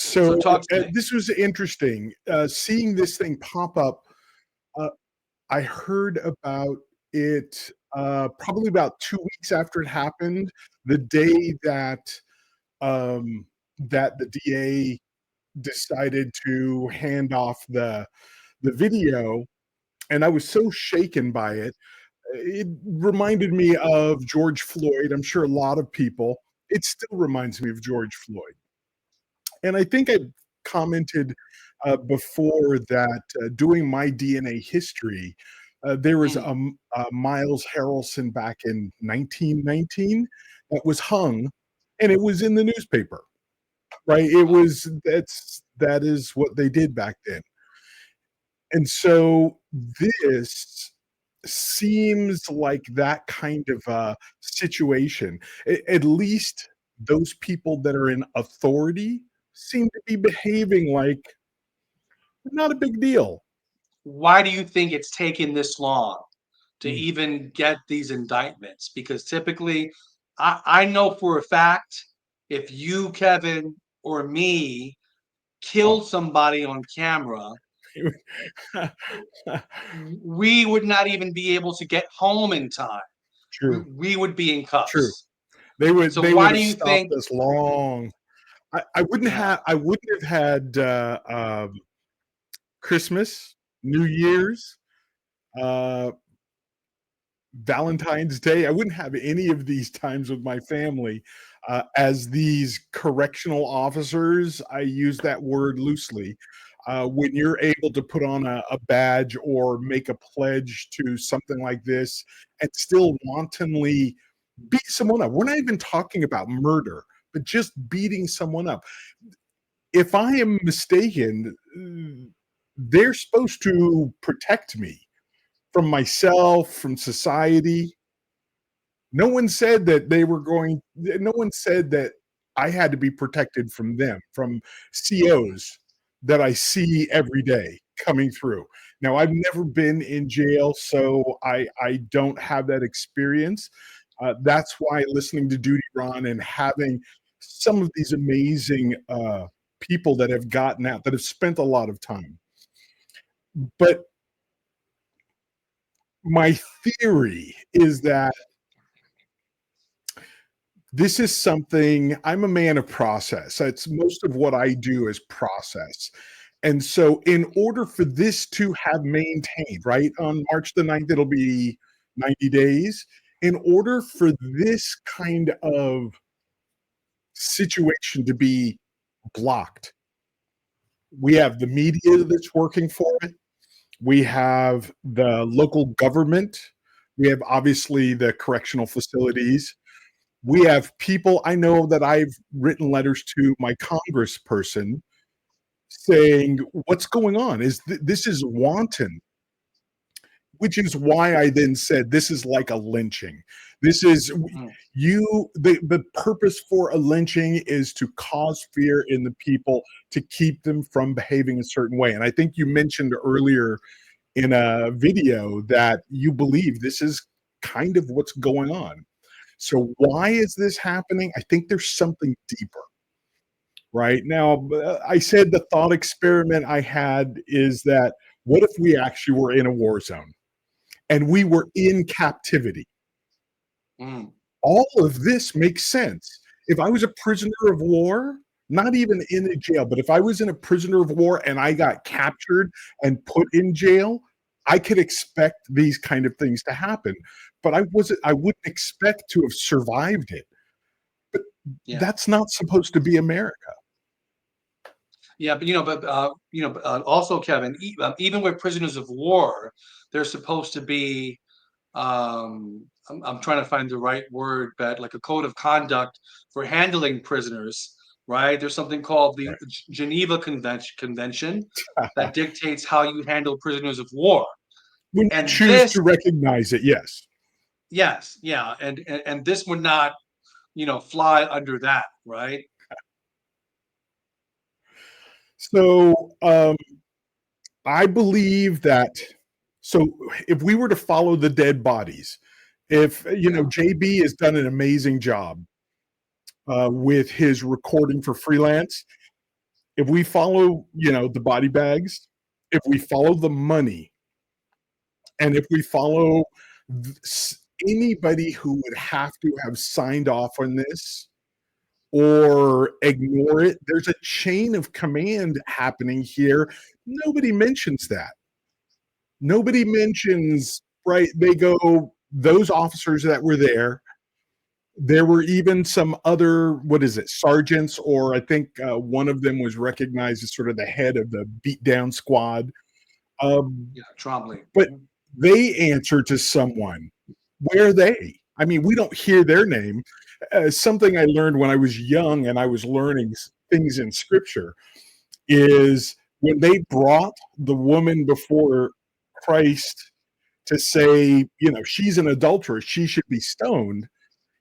So So talk to me. this was interesting. Seeing this thing pop up, uh, I heard about it probably about 2 weeks after it happened, the day that the DA decided to hand off the video, and I was so shaken by it. It reminded me of George Floyd. I'm sure a lot of people. It still reminds me of George Floyd. And I think I commented before that doing my DNA history, there was Mm. Miles Haralson back in 1919 that was hung, and it was in the newspaper, right? It Wow. was that is what they did back then. And so this seems like that kind of situation. At least those people that are in authority seem to be behaving like not a big deal. Why do you think it's taken this long to Mm. even get these indictments? Because typically, I know for a fact, if you, Kevin, or me Oh, killed somebody on camera, we would not even be able to get home in time. We, true, we would be in true. cuffs. They So would why do have you stopped think? us long. Yeah. I wouldn't have had Christmas, New Year's, uh, Valentine's Day. I wouldn't have any of these times with my family as these correctional officers. I use that word loosely. When you're able to put on a badge or make a pledge to something like this and still wantonly beat someone up. We're not even talking about murder, but just beating someone up. If I am mistaken, they're supposed to protect me from myself, from society. No one said that they were going, no one said that I had to be protected from them, from COs that I see every day coming through. Now, I've never been in jail, so I don't have that experience. That's why listening to Duty Ron and having some of these amazing people that have gotten out, that have spent a lot of time. But my theory is that this is something I'm a man of process. That's most of what I do is process. And so in order for this to have maintained, right, on March the 9th, it'll be 90 days. In order for this kind of situation to be blocked, we have the media that's working for it. We have the local government. We have obviously the correctional facilities. We have people, I know that I've written letters to my congressperson saying, what's going on? This is wanton, which is why I then said this is like a lynching. This is Mm. the purpose for a lynching is to cause fear in the people to keep them from behaving a certain way. And I think you mentioned earlier in a video that you believe this is kind of what's going on. So why is this happening? I think there's something deeper. Right now, I said the thought experiment I had is that what if we actually were in a war zone and we were in captivity? Mm. All of this makes sense. If I was a prisoner of war, not even in a jail, but if I was in a prisoner of war and I got captured and put in jail, I could expect these kind of things to happen. But I wouldn't expect to have survived it. But Yeah. that's not supposed to be America. Yeah, also, Kevin, even with prisoners of war, there's supposed to be, I'm trying to find the right word, but like a code of conduct for handling prisoners, right? There's something called the Right. Geneva Convention that dictates how you handle prisoners of war. When you And choose this, to recognize it, yes. yes, yeah, and this would not, fly under that, right? So I believe that. So if we were to follow the dead bodies, if Yeah. JB has done an amazing job with his recording for freelance, if we follow, the body bags, if we follow the money, and if we follow anybody who would have to have signed off on this or ignore it, there's a chain of command happening here. Nobody mentions that. Nobody mentions, right? They go, those officers that were there. There were even some other, what is it, sergeants, or I think one of them was recognized as sort of the head of the beatdown squad. Yeah, Trombley. But they answer to someone. Where are they? I mean, we don't hear their name. Something I learned when I was young and I was learning things in scripture is when they brought the woman before Christ to say, she's an adulteress, she should be stoned.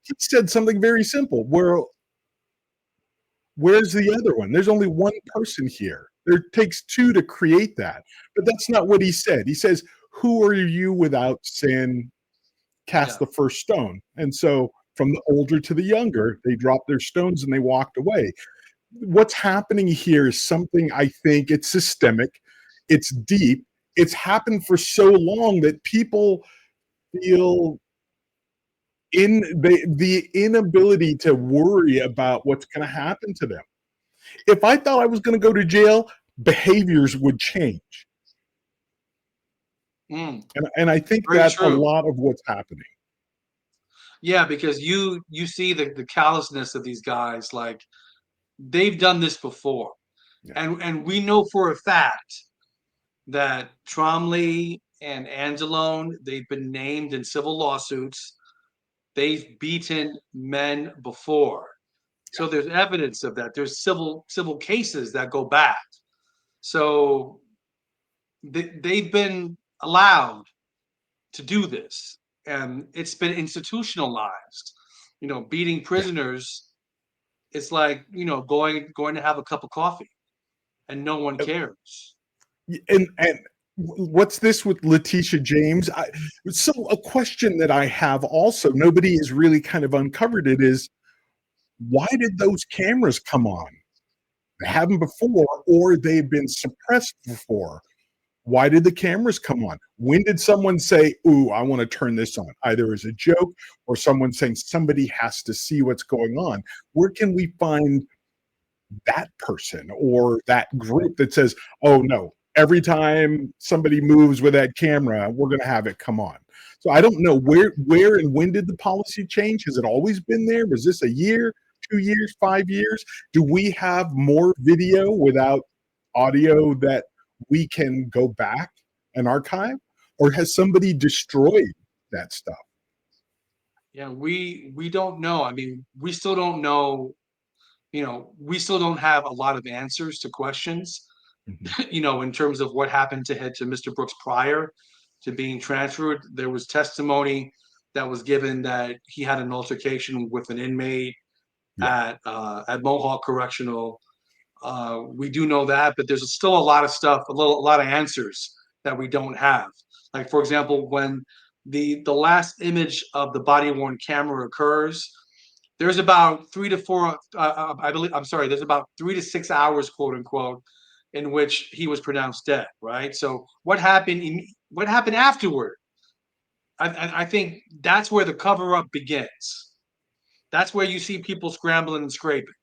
He said something very simple. Where's the other one? There's only one person here. There takes two to create that. But that's not what he said. He says, who are you without sin? Cast the first stone. And so from the older to the younger, they dropped their stones and they walked away. What's happening here is something, I think, it's systemic, it's deep. It's happened for so long that people feel the inability to worry about what's going to happen to them. If I thought I was going to go to jail, behaviors would change. And I think Very that's true. a lot of what's happening. Yeah, because you see the callousness of these guys, like they've done this before. Yeah. And we know for a fact that Trombley and Angelone, they've been named in civil lawsuits. They've beaten men before. So there's evidence of that. There's civil cases that go back. So they've been allowed to do this, and it's been institutionalized. Beating prisoners, it's like, going to have a cup of coffee and no one cares. And what's this with Letitia James? So a question that I have also, nobody has really kind of uncovered it, is why did those cameras come on? They haven't before, or they've been suppressed before. Why did the cameras come on? When did someone say, ooh, I want to turn this on, either as a joke or someone saying somebody has to see what's going on? Where can we find that person or that group that says, oh no, every time somebody moves with that camera, we're going to have it come on? So I don't know where and when did the policy change? Has it always been there? Was this a year, 2 years, 5 years? Do we have more video without audio that we can go back and archive? Or has somebody destroyed that stuff? Yeah, we don't know. I mean, we still don't know. We still don't have a lot of answers to questions. In terms of what happened to Mr. Brooks prior to being transferred. There was testimony that was given that he had an altercation with an inmate at Mohawk Correctional. We do know that, but there's still a lot of stuff, a lot of answers that we don't have. Like, for example, when the last image of the body-worn camera occurs, there's about 3 to 4, I believe, I'm sorry, there's about 3 to 6 hours, quote unquote, in which he was pronounced dead, right? So what happened afterward? I think that's where the cover-up begins. That's where you see people scrambling and scraping,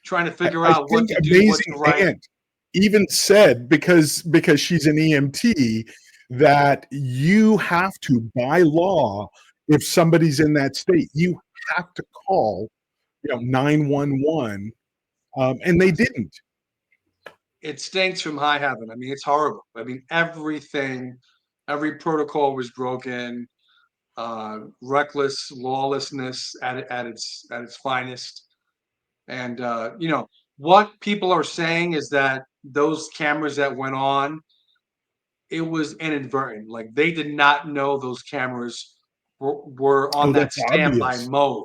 trying to figure out what to do, what to write. Aunt even said, because she's an EMT, that you have to, by law, if somebody's in that state, you have to call 911, and they didn't. It stinks from high heaven. I mean, it's horrible. I mean, every protocol was broken. Reckless lawlessness at its finest. And what people are saying is that those cameras that went on, it was inadvertent. Like, they did not know those cameras were on that standby mode.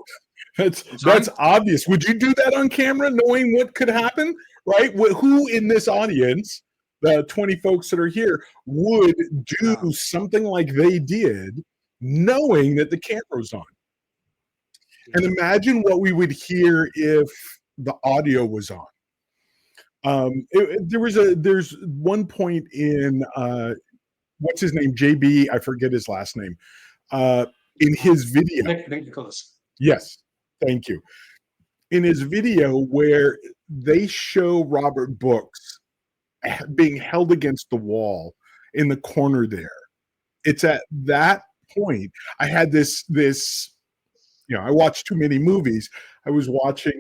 That's obvious. Would you do that on camera, knowing what could happen? Right? Who in this audience, the 20 folks that are here, would do something like they did, knowing that the camera's on? And imagine what we would hear if the audio was on. There's one point in what's his name, JB, I forget his last name, in his video. Nicholas. Yes, thank you. In his video where they show Robert Brooks being held against the wall in the corner there. It's at that point I had this I watched too many movies. I was watching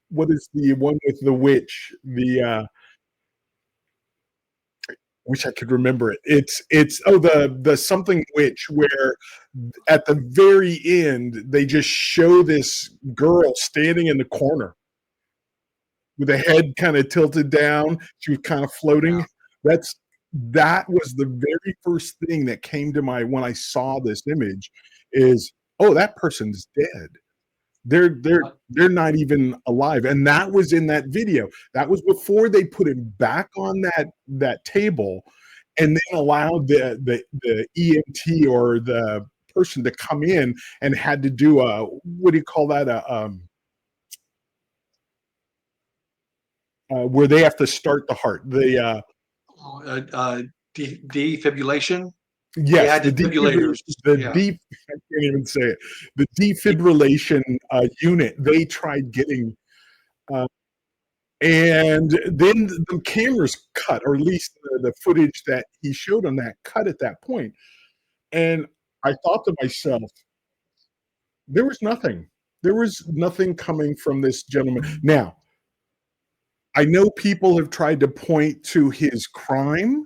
what is the one with the witch? The wish I could remember it. It's the something witch where at the very end they just show this girl standing in the corner with a head kind of tilted down. She was kind of floating. Yeah. That was the very first thing that came to my when I saw this image is, oh, that person's dead. They're not even alive. And that was in that video. That was before they put him back on that table and then allowed the EMT or the person to come in and had to do a what do you call that? Where they have to start the heart. Defibrillation. They Yes, had the defibrillators. Yeah. I can't even say it. The defibrillation unit. They tried getting, and then the cameras cut, or at least the footage that he showed on that cut at that point. And I thought to myself, there was nothing. There was nothing coming from this gentleman. Now, I know people have tried to point to his crime,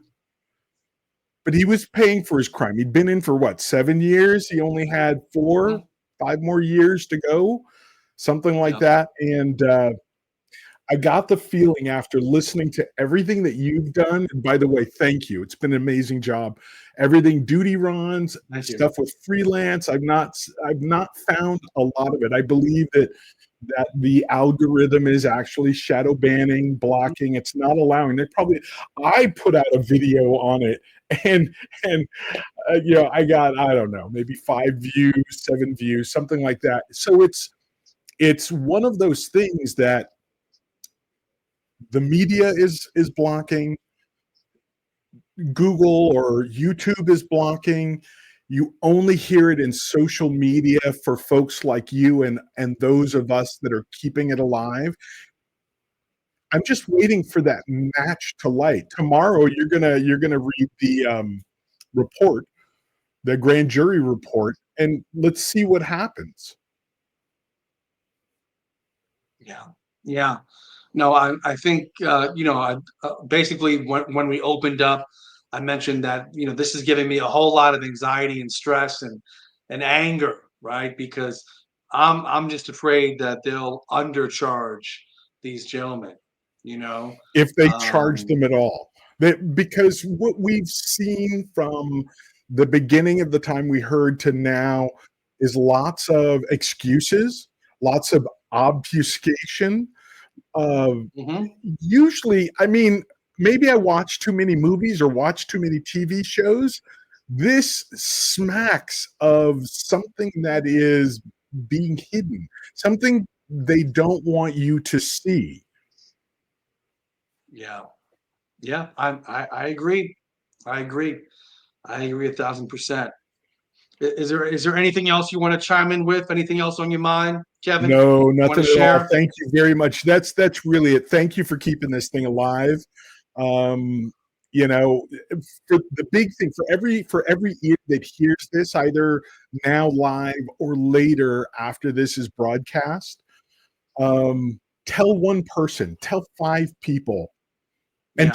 but he was paying for his crime. He'd been in for what, 7 years? He only had 4, 5 more years to go, something like that. And I got the feeling after listening to everything that you've done, and by the way, thank you. It's been an amazing job. Everything duty runs, stuff with freelance. I've not found a lot of it. I believe that the algorithm is actually shadow banning, blocking. It's not allowing. I put out a video on it, and I got, I don't know, maybe 5 views, 7 views, something like that. So it's one of those things that the media is blocking, Google or YouTube is blocking. You only hear it in social media for folks like you and those of us that are keeping it alive. I'm just waiting for that match to light. Tomorrow you're gonna read the report, the grand jury report, and let's see what happens. Yeah. No, I think basically when we opened up, I mentioned that this is giving me a whole lot of anxiety and stress and anger, right? Because I'm just afraid that they'll undercharge these gentlemen. If they charge them at all. Because what we've seen from the beginning of the time we heard to now is lots of excuses, lots of obfuscation. Usually, I mean, maybe I watch too many movies or watch too many TV shows. This smacks of something that is being hidden, something they don't want you to see. Yeah, I agree. I agree 1,000%. Is there anything else you want to chime in with? Anything else on your mind, Kevin? No, nothing at all. Thank you very much. That's really it. Thank you for keeping this thing alive. For the big thing for every ear that hears this, either now live or later after this is broadcast, tell one person, tell 5 people. And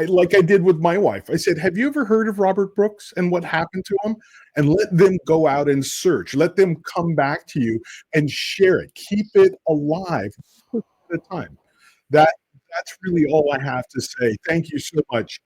like I did with my wife, I said, have you ever heard of Robert Brooks and what happened to him? And let them go out and search. Let them come back to you and share it. Keep it alive at a time. That's really all I have to say. Thank you so much.